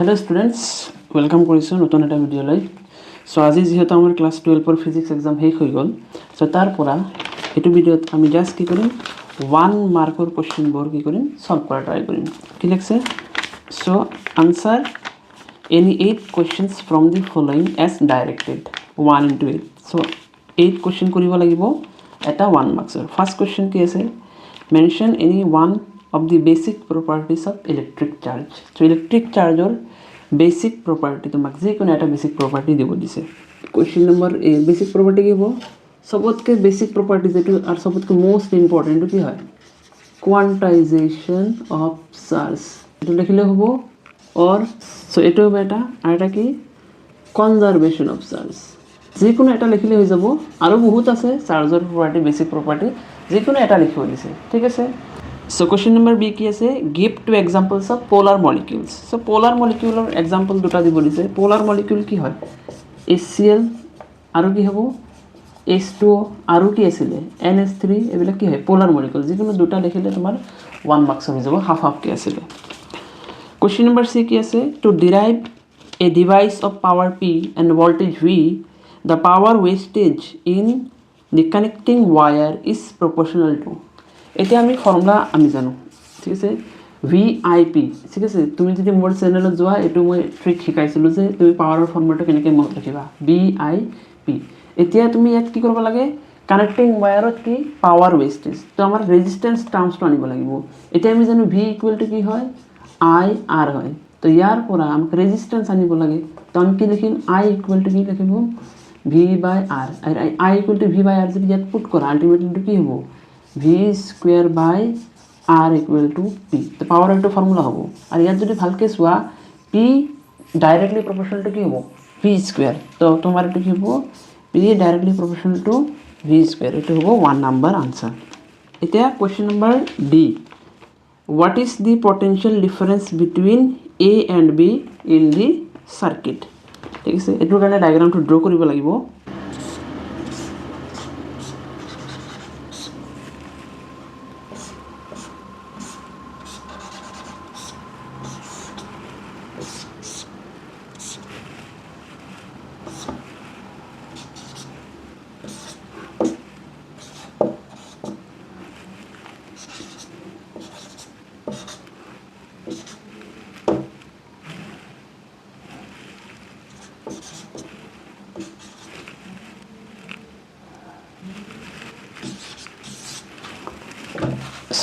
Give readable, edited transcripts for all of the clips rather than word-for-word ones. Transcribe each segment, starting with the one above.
Hello students welcome কৰিছোঁ নতুন এটা ভিডিঅ'লৈ সো আজি যেহেতু আমাৰ ক্লাস 12 ৰ ফিজিক্স এক্সাম শেষ হৈ গ'ল সো তাৰ পৰা এইটো ভিডিঅ'ত আমি জাস্ট কি কৰিম 1 মাৰ্কৰ কোৱেশ্চনবোৰ কি কৰিম সলভ কৰা ট্ৰাই কৰিম ঠিক আছে so answer any 8 questions from the following as directed 1 into 8 so 8 question কৰিব লাগিব এটা 1 মাৰ্কছৰ ফাৰ্স্ট কোৱেশ্চন কি আছে mention any one of the basic properties of electric charge so electric charge or basic property তোমাক যে কোনো এটা basic property দিব দিছে question number a basic property কি হ'ব সবতকে basic property যেটো আর সবতকে most important কি হয় quantization of charge এটা লিখলে হ'ব or so এটো হবে এটা আর এটা কি conservation of charge যে কোনো এটা লিখলে হৈ যাব আৰু বহুত আছে চাৰ্জৰ property basic property যে কোনো এটা লিখিব দিছে ঠিক আছে So question number B কি আছে give two examples of polar molecules so polar molecule example দুটা দিব দিছে polar molecule কি হয় HCl আৰু কি হ'ব H2O আৰু কি আছিল NH3 এবিলা কি হয় polar molecule যিকোনো দুটা লিখিলে তোমাৰ 1 মাৰ্কস হৈ যাব হাফ হাফ কি আছিল question number C কি আছে to derive a device of power P and voltage V the power wastage in the connecting wire is proportional to এটা আমি ফর্মুলা আমি জানো ঠিক আছে VIP ঠিক আছে তুমি যদি মোৰ চেনেলত যোৱা এটো মই ট্ৰিক শিকাইছিলো যে তুমি পাৱাৰৰ ফৰ্মুলাটো কেনেকৈ মনত ৰাখিবা BIP এতিয়া তুমি ইয়াত কি কৰিব লাগে কানেক্টিং ওয়্যাৰত কি পাৱাৰ ওয়েস্টেজ তো আমাৰ ৰেজিস্ট্যান্স টাৰ্মসটো আনিব লাগিব এতিয়া আমি জানো V কি হয় IR হয় তো ইয়াৰ পৰা আমাক ৰেজিস্ট্যান্স আনিব লাগে তো আমি কি লিখিম I কি লিখিব V/R আর I V/R যদি ইয়াত পুট কৰা আলটিমেটলি কি হ'ব V square by R equal to P তো পাওয়ার একটা ফর্মুলা হবো আর ইয়াত যদি ভালকে চোৱা P ডাইরেক্টলি প্রপোর্শনাল টু কি হবো V square তো তোমার এটা কি হবো P directly proportional to V square এটা হবো 1 নাম্বার আনসার এটা question number D what is the potential difference between A and B in the circuit ঠিক আছে এটোৰ কাৰণে ডায়াগ্ৰামটো ড্ৰ কৰিব লাগিব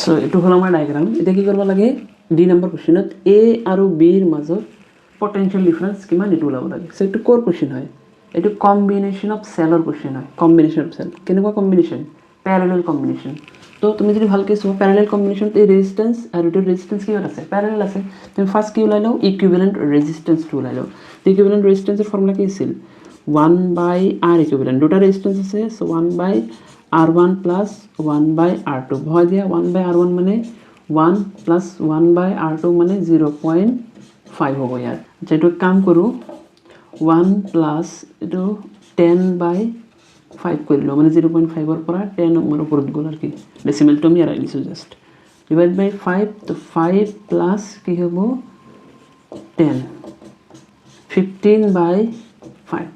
সো এটো হল আমাৰ ডায়াগ্ৰাম এটা কি কৰিব লাগে ডি নম্বৰ কোশ্চেনত এ আৰু বি ৰ মাজত পটেনশিয়াল ডিফাৰেন্স কিমান এটো ওলাব লাগে সো এটো কোৰ কোশ্চেন হয় এটো কম্বিনেশন অফ সেলৰ কোশ্চেন হয় কম্বিনেশন অফ সেল কেনেকুৱা কম্বিনেশন প্যাৰালেল কম্বিনেশন তো তুমি যদি ভালকে চোৱা প্যাৰালেল কম্বিনেশন এই ৰেজিস্ট্যান্স আৰু এটো ৰেজিস্ট্যান্স কি আছে প্যাৰালেল আছে তুমি ফাৰ্স্ট কি ওলাই লও ইকুইভ্যালেন্ট ৰেজিস্ট্যান্স টু ওলাই লও ইকুইভ্যালেন্ট ৰেজিস্ট্যান্সৰ ফৰ্মুলা কি আছিল 1/R ইকুইভ্যালেন্ট দুটা ৰেজিস্ট্যান্স আছে সো 1/R1 plus 1/R2 ভয় দিয়া 1/R1 মানে 1 plus 1/R2 মানে 0.5 হ'ব ইয়াত যেটো কাম কৰো 1 plus এটো 10/5 কৰিলো মানে 0.5 ৰ পৰা 10 নম্বৰ ওপৰত গল আৰু কি ডেসিমেল তো আমি এৰাই দিছো জাস্ট ডিভাইড বাই 5 তো 5 plus কি হ'ব 10 15/5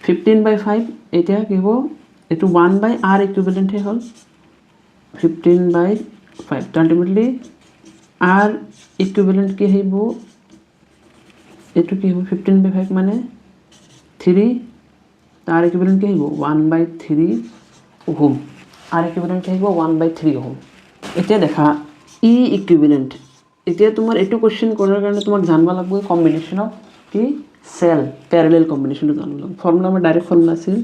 15/5 এটা কি হ'ব এটো 1/R ইকুইভ্যালেন্ট হল 15/5 আলটিমেটলি R ইকুইভ্যালেন্ট কি হইব এটো কি হইব 15/5 মানে 3 তার ইকুইভ্যালেন্ট কি হইব 1/3 ওহম R ইকুইভ্যালেন্ট কি হইব 1/3 ওহম এটা দেখা E ইকুইভ্যালেন্ট এটা তোমার এটো কোশ্চেন করার কারণে তোমাক জানবা লাগবে কম্বিনেশন অফ কি সেল প্যারালাল কম্বিনেশন জানবা লাগবে ফর্মুলা আমার ডাইরেক্ট ফর্মুলা আছে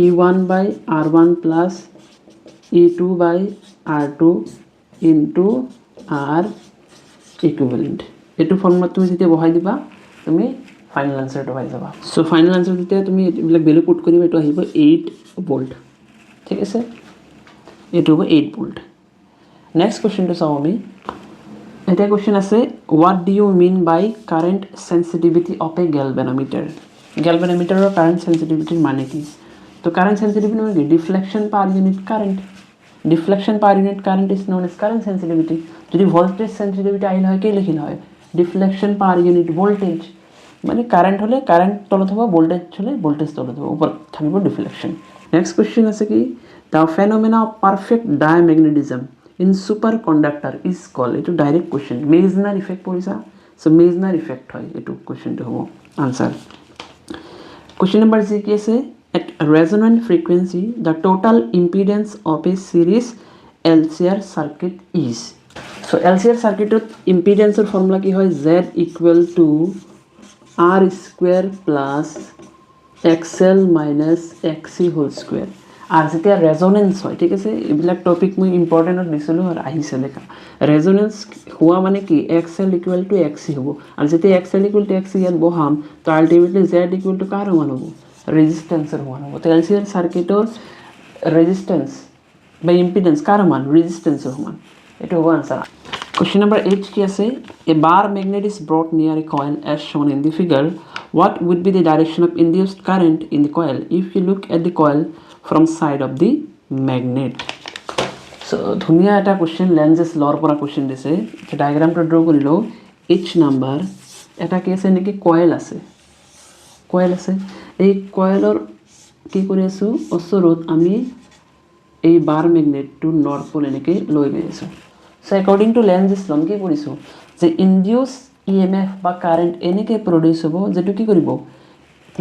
E1/R1 plus E2/R2 into R equivalent এটো ফর্মুলা তুমি যেতিয়া বহাই দিবা তুমি ফাইনাল আনসারটো পাই যাবা সো ফাইনাল আনসার যেতিয়া তুমি এইবিলাক ভ্যালু পুট কৰিবা এটো আহিব 8 ভোল্ট ঠিক আছে এটো হ'ব 8 ভোল্ট নেক্সট কোশ্চেনটো চাও আমি এটা কোশ্চেন আছে what do you mean by current sensitivity of a galvanometer galvanometer current sensitivity মানে কি তো current sensitivity মানে কি deflection per unit current deflection per unit current is known as current sensitivity যদি voltage sensitivity আইল হয় কি লিখিল হয় ডিফ্লেকশন পার ইউনিট ভোল্টেজ মানে কারেন্ট হলে কারেন্ট তলত হ'ব, ভোল্টেজ হলে ভোল্টেজ তলত হ'ব, ওপৰত থাকিব ডিফ্লেকশন। নেক্সট কুৱেশ্যন আছে কি the phenomena of perfect diamagnetism in super conductor is call. এইটো ডাইৰেক্ট কুৱেশ্যন, মেজনাৰ ইফেক্ট পৰিছা, চ' মেজনাৰ ইফেক্ট হয় এইটো কুৱেশ্যনটো হ'ব আনচাৰ। কুৱেশ্যন নম্বৰ যি কি আছে at resonant frequency the total impedance of a series LCR circuit is. So LCR সাৰ্কিটত ইম্পিডেন্সৰ ফৰ্মুলা কি হয় Z equal to R square plus XL minus XC whole square. আৰু যেতিয়া ৰেজনেন্স হয়, ঠিক আছে, এইবিলাক টপিক মই ইম্পৰ্টেণ্টত দিছিলোঁ আৰু আহিছে লেখা। ৰেজনেন্স হোৱা মানে কি XL ইকুৱেল টু XC হ'ব, আৰু যেতিয়া XL ইকুৱেল টু XC ইয়াত বহাম তো আল্টিমেটলি Z ইকুৱেল টু কাৰ সমান হ'ব, ৰেজিষ্টেন্সৰ সমান হ'ব। তো LCR সাৰ্কিটৰ ৰেজিষ্টেন্স বা ইম্পিডেন্স কাৰ সমান, ৰেজিষ্টেন্সৰ সমান, এইটো হ'ব আনসাৰ। Question number 8 কি আছে a bar magnet is brought near a coil as shown in the figure. What would be the direction of induced current in the coil if you look at the coil from side of the magnet? So ধুনীয়া এটা question, লেঞ্জেছ ল'ৰ পৰা question দিছে। ডায়েগ্ৰামটো draw কৰি লওঁ। H number এটা কি আছে নেকি, কয়েল আছে, কয়েল আছে। এই কয়েলৰ কি কৰি আছোঁ, ওচৰত আমি এই বাৰ মেগনেটটো নৰ্থ পল এনেকৈ লৈ গৈ আছোঁ। চ' একৰ্ডিং টু লেঞ্জেছ ল'ম কি কৰিছোঁ যে ইনডিউচ EMF বা কাৰেণ্ট এনেকৈ প্ৰডিউচ হ'ব যিটো কি কৰিব,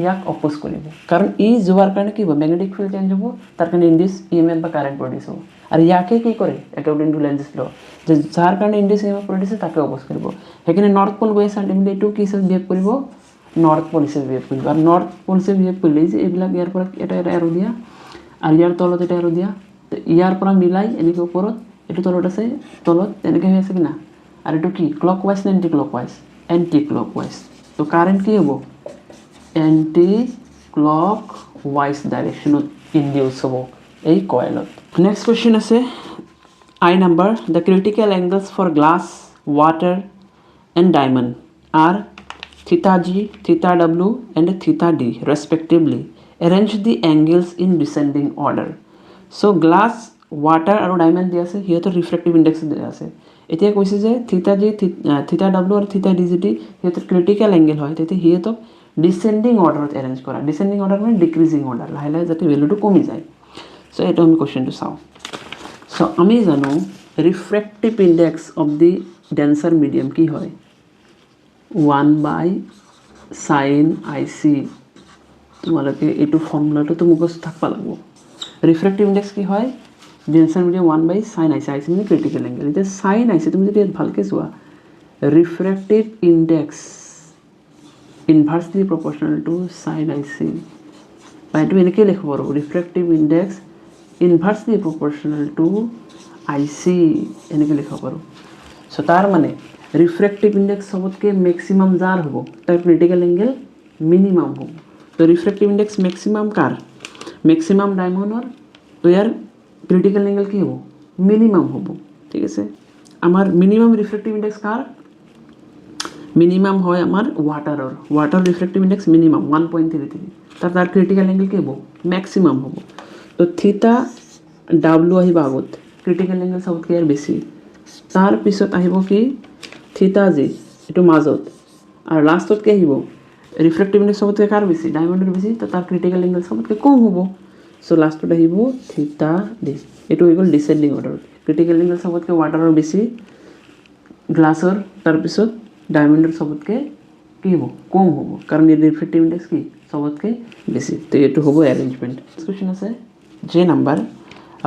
ইয়াক অপ'জ কৰিব। কাৰণ ই যোৱাৰ কাৰণে কি হ'ব, মেগনেটিক ফিল্ড চেঞ্জ হ'ব, তাৰ কাৰণে ইনডিউচ EMF বা কাৰেণ্ট প্ৰডিউচ হ'ব। আৰু ইয়াকে কি কৰে একৰ্ডিং টু লেঞ্জেছ ল যে যাৰ কাৰণে ইনডিউচ EMF প্ৰডিউচ হয় তাকে অপ'জ কৰিব। সেইখিনি নৰ্থ পল গৈ আছে, আল্টিমেটলি এইটো কি হিচাপে বিহেভ কৰিব, নৰ্থ পল হিচাপে বিহেভ কৰিব। আৰু নৰ্থ পল হিচাপে বিহেভ কৰিলে যে এইবিলাক ইয়াৰ পৰা এটা এটা এৰো দিয়া আৰু ইয়াৰ তলত এটা এৰো দিয়া, তো ইয়াৰ পৰা মিলাই এনেকৈ ওপৰত এইটো তলত আছে, তলত এনেকৈ হৈ আছে কি না। আৰু এইটো কি ক্লক ৱাইজ নে anti clock wise, anti clock wise. তো কাৰেণ্ট কি হ'ব, এণ্টি ক্লক ৱাইজ ডাইৰেকশ্যনত ইনডিউচ হ'ব এই কয়েলত। নেক্সট কুৱেশ্যন আছে I number the critical angles for glass, water and diamond are theta G, theta W and theta D respectively. Arrange the angles in descending order. So glass, water আৰু diamond দিয়া আছে, সিহঁতৰ refractive index দিয়া আছে। এতিয়া কৈছে যে থিটা জি, থিটা ডাব্লিউ আৰু থিটা ডি যদি সিহঁতৰ ক্ৰিটিকেল এংগেল হয় তেতিয়া সিহঁতক ডিচেণ্ডিং অৰ্ডাৰত এৰেঞ্জ কৰা। ডিচেণ্ডিং অৰ্ডাৰ মানে ডিক্ৰিজিং অৰ্ডাৰ, লাহে লাহে যাতে ভেলুটো কমি যায়। চ' এইটো আমি কুৱেশ্যনটো চাওঁ। চ' আমি জানো refractive index of the dancer medium কি হয়, 1/sin IC। তোমালোকে এইটো ফৰ্মুলাটো মুখস্থ থাকিব লাগিব। ৰিফ্ৰেক্টিভ ইণ্ডেক্স কি হয়, denser medium 1/sin IC, IC মানে ক্ৰিটিকেল এংগেল। এতিয়া sin IC তুমি যদি ভালকৈ চোৱা, refractive index inversely proportional to sin IC, বা এইটো এনেকৈ লিখিব পাৰোঁ, refractive index inversely proportional to IC এনেকৈ লিখিব পাৰোঁ। চ' তাৰ মানে ৰিফ্ৰেক্টিভ ইণ্ডেক্স চবতকৈ মেক্সিমাম যাৰ হ'ব তাৰ ক্ৰিটিকেল এংগেল মিনিমাম হ'ব। তো ৰিফ্ৰেক্টিভ ইণ্ডেক্স মেক্সিমাম কাৰ, মেক্সিমাম ডায়মণ্ডৰ, তো ইয়াৰ ক্ৰিটিকেল এংগেল কি হ'ব, মিনিমাম হ'ব। ঠিক আছে, আমাৰ মিনিমাম ৰিফ্ৰেক্টিভ ইণ্ডেক্স কাৰ, মিনিমাম হয় আমাৰ ৱাটাৰৰ, ৱাটাৰ ৰিফ্ৰেক্টিভ ইণ্ডেক্স মিনিমাম 1.33, তাৰ ক্ৰিটিকেল এংগেল কি হ'ব, মেক্সিমাম হ'ব। তো থিটা ডাব্লিউ আহিব আগত, ক্ৰিটিকেল এংগেল চবতকৈ ইয়াৰ বেছি। তাৰপিছত আহিব কি থিটা জি, এইটো মাজত, আৰু লাষ্টত কি আহিব ৰিফ্ৰেক্টিভ ইণ্ডেক্স চবতকৈ কাৰ বেছি, ডায়মণ্ডৰ বেছি, তো তাৰ ক্ৰিটিকেল এংগেল চবতকৈ কম হ'ব। চ' লাষ্টত আহিব থিটা ডি, এইটো হৈ গ'ল ডিচেণ্ডিং অৰ্ডাৰত। ক্ৰিটিকেল এংগেল চবতকৈ ৱাটাৰৰ বেছি, গ্লাছৰ, তাৰপিছত ডায়মণ্ডৰ চবতকৈ কি হ'ব, কম হ'ব, কাৰণ ইয়াৰ ৰিফ্ৰেক্টিভ ইণ্ডেক্স কি চবতকৈ বেছি। তো এইটো হ'ব এৰেঞ্জমেণ্ট। কুৱেশ্যন আছে যে number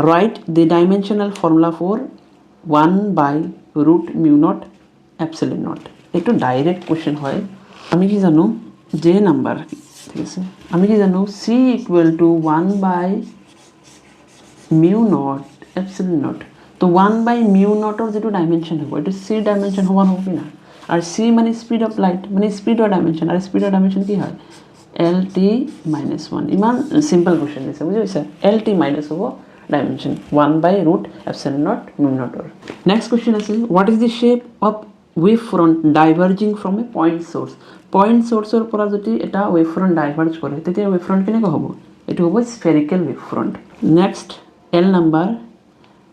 right the dimensional formula for 1/√μ0 epsilon naught. এইটো ডাইৰেক্ট কুৱেশ্যন হয়। আমি কি জানো যে নাম্বাৰ, ঠিক আছে, আমি কি জানো চি ইকুৱেল টু 1/μ0 এপচিলন নট। তো 1/μ0ৰ যিটো ডাইমেনশ্যন হ'ব এইটো চি ডাইমেনশ্যন সমান হ'ব কি না। আৰু চি মানে স্পীড অফ লাইট, মানে স্পীডৰ ডাইমেনশ্যন, আৰু স্পীডৰ ডাইমেনশ্যন কি হয় LT-1। ইমান চিম্পল কুৱেশ্যন দিছে, বুজি পাইছা, LT- হ'ব ডাইমেনশ্যন 1/√ε0μ0। নেক্সট কুৱেশ্যন আছে what is the shape of wave front diverging from a point source. Point চ'ৰ্চৰ পৰা যদি এটা ৱেভ ফ্ৰণ্ট ডাইভাৰ্জ কৰে তেতিয়া ৱেভ ফ্ৰণ্ট কেনেকুৱা হ'ব, এইটো হ'ব স্ফেৰিকেল ৱেভ ফ্ৰণ্ট। নেক্সট এল number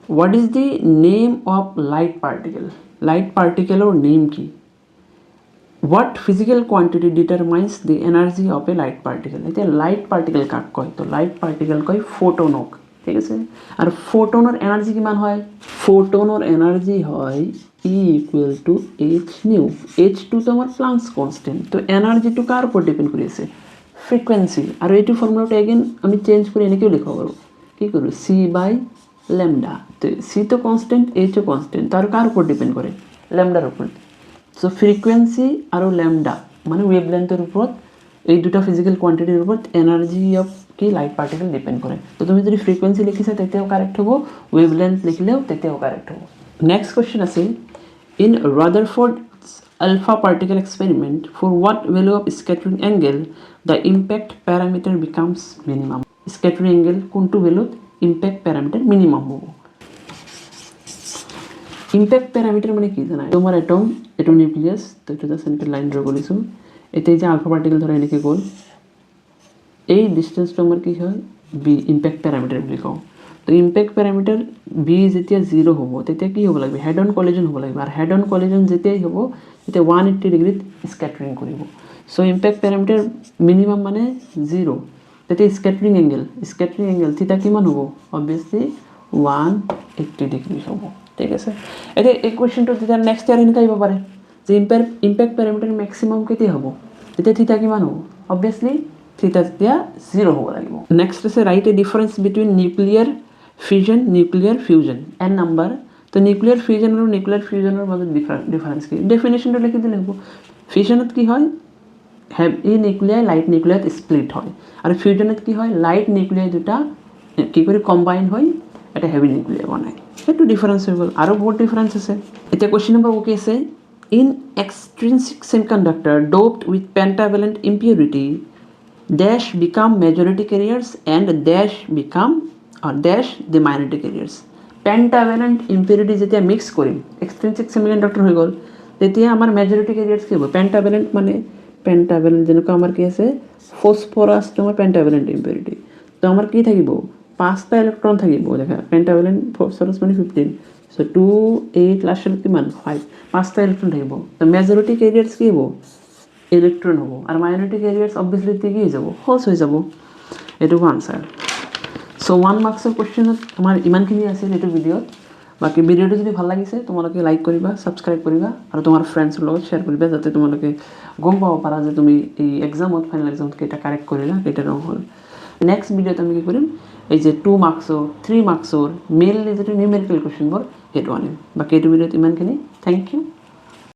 what is the name of light particle. Light পাৰ্টিকেলৰ নেম কি, what physical quantity determines the energy of a light particle. এতিয়া লাইট পাৰ্টিকেল কাক কয়? তো লাইট পাৰ্টিকেল কয় ফোটনক, ঠিক আছে। আৰু ফোটনৰ এনাৰ্জি কিমান হয়? ফোটনৰ এনাৰ্জি হয় E=h নিউ। H2 তো আমাৰ প্লাংকছ কনষ্টেণ্ট। তো এনাৰ্জিটো কাৰ ওপৰত ডিপেণ্ড কৰি আছে? ফ্ৰিকুৱেঞ্চি। আৰু এইটো ফৰ্মুলাটো এগেইন আমি চেঞ্জ কৰি এনেকৈও লিখিব পাৰোঁ, কি কৰোঁ? C/λ। তো C তো কনষ্টেণ্ট, H কনষ্টেণ্ট, তো আৰু কাৰ ওপৰত ডিপেণ্ড কৰে? লেমডাৰ ওপৰত। সো ফ্রিকুয়েন্সি আর ল্যামডা মানে ওয়েভলেন্থের উপর এই দুটো ফিজিক্যাল কোয়ান্টিটির উপর এনার্জি অফ কি লাইট পার্টিকেল ডিপেন্ড করে। তো তুমি যদি ফ্রিকুয়েন্সি লিখিছা তেতিয়াও কারেক্ট হবো, ওয়েভলেন্থ লিখলেও তেতিয়াও কারেক্ট হবো। নেক্সট কোয়েশ্চন আছে, in Rutherford's alpha particle experiment for what value of scattering angle the impact parameter becomes minimum. Scattering angle কোনটো ভ্যালুত ইম্প্যাক্ট প্যারামিটার মিনিমাম হবো। ইম্প্যাক্ট প্যারামিটার মানে কি জানা? তোমার এটম নিউক্লিয়াস, তো এটা জাস্ট এনেকৈ লাইন ড্ৰ কৰিছোঁ। এতিয়া যে আলফা পাৰ্টিকেল ধৰা এনেকৈ গ'ল, এই ডিষ্টেঞ্চটো আমাৰ কি হয়? বি ইম্প্যাক্ট প্যাৰামিটাৰ বুলি কওঁ। তো ইম্প্যাক্ট প্যাৰামিটাৰ বি যেতিয়া 0 হ'ব তেতিয়া কি হ'ব লাগিব? হেড অন কলিজন হ'ব লাগিব। আৰু হেড অন কলিজন যেতিয়াই হ'ব তেতিয়া 180 ডিগ্ৰীত স্কেটাৰিং কৰিব। চ' ইম্প্যাক্ট প্যাৰামিটাৰ মিনিমাম মানে 0, তেতিয়া স্কেটাৰিং এংগেল থিটা কিমান হ'ব? অবভিয়াছলি 180 ডিগ্ৰী হ'ব, ঠিক আছে। এতিয়া এই কুৱেশ্যনটো তেতিয়া নেক্সট ইয়াৰ এনেকৈ আহিব পাৰে যে ইম্প্যাক্ট প্যাৰামিটাৰ মেক্সিমাম কেতিয়া হ'ব? তেতিয়া থিটা কিমান হ'ব? অবভিয়াছলি থিটা তেতিয়া 0 হ'ব লাগিব। নেক্সট আছে write a difference between nuclear fusion and number. তো নিউক্লিয়াৰ ফিউজন আৰু নিউক্লিয়াৰ ফিউজনৰ মাজত ডিফাৰেঞ্চ কি? ডেফিনেশ্যনটো লিখি দিলে হ'ব। ফিউজনত কি হয়? হেভি নিউক্লিয়াই লাইট নিউক্লিয়াত স্প্লিট হয়। আৰু ফিউজনত কি হয়? লাইট নিউক্লিয়াই দুটা কি কৰি কম্বাইন হৈ এটা হেভি নিউক্লিয়াই বনায়। সেইটো ডিফাৰেঞ্চ হৈ গ'ল। আৰু বহুত ডিফাৰেঞ্চ আছে। এতিয়া কুৱেশ্যন নম্বৰ কি আছে? In extrinsic semiconductor doped with pentavalent impurity dash become majority carriers and dash become dash the minority carriers. Pentavalent impurity যেতিয়া মিক্স কৰিম, এক্সট্ৰিনচিক ছেমিকণ্ডাক্টৰ হৈ গ'ল, তেতিয়া আমাৰ মেজৰিটি কেৰিয়াৰ্ছ কি হ'ব? পেণ্টাভেলেণ্ট মানে পেণ্টাভেলেণ্ট যেনেকুৱা আমাৰ কি আছে? ফছফৰাছটো আমাৰ পেণ্টাভেলেণ্ট ইম্পিউৰিটি। তো আমাৰ কি থাকিব? 5টা ইলেক্ট্ৰন থাকিব। দেখা পেণ্টাভেলেণ্ট ফছফৰাছ মানে 15, চ' 2 8 লাষ্টত কিমান? 5, 5টা ইলেক্ট্ৰন থাকিব। তো মেজৰিটি কেৰিয়াৰ্ছ কি হ'ব? ইলেক্ট্ৰন হ'ব। আৰু মাইনৰিটি কেৰিয়াৰ্ছ অবভিয়াছলি কি হৈ যাব? ফলছ হৈ যাব। এইটো আনচাৰ। চ' 1 মাৰ্কছৰ কুৱেশ্যনত আমাৰ ইমানখিনি আছিল এইটো ভিডিঅ'ত। বাকী ভিডিঅ'টো যদি ভাল লাগিছে তোমালোকে লাইক কৰিবা, ছাবস্ক্ৰাইব কৰিবা আৰু তোমাৰ ফ্ৰেণ্ডছৰ লগত শ্বেয়াৰ কৰিবা, যাতে তোমালোকে গম পাব পাৰা যে তুমি এই এক্সামত ফাইনেল এক্সামত কেইটা কাৰেক্ট কৰিলা, কেইটা ৰং হ'ল। নেক্সট ভিডিঅ'ত আমি কি কৰিম? এই যে 2 মাৰ্কছৰ 3 মাৰ্কছৰ মেইনলি যিটো নিউমেৰিকেল কুৱেশ্যনবোৰ সেইটো আনিম। বাকী এইটো ভিডিঅ'ত ইমানখিনি। Thank U.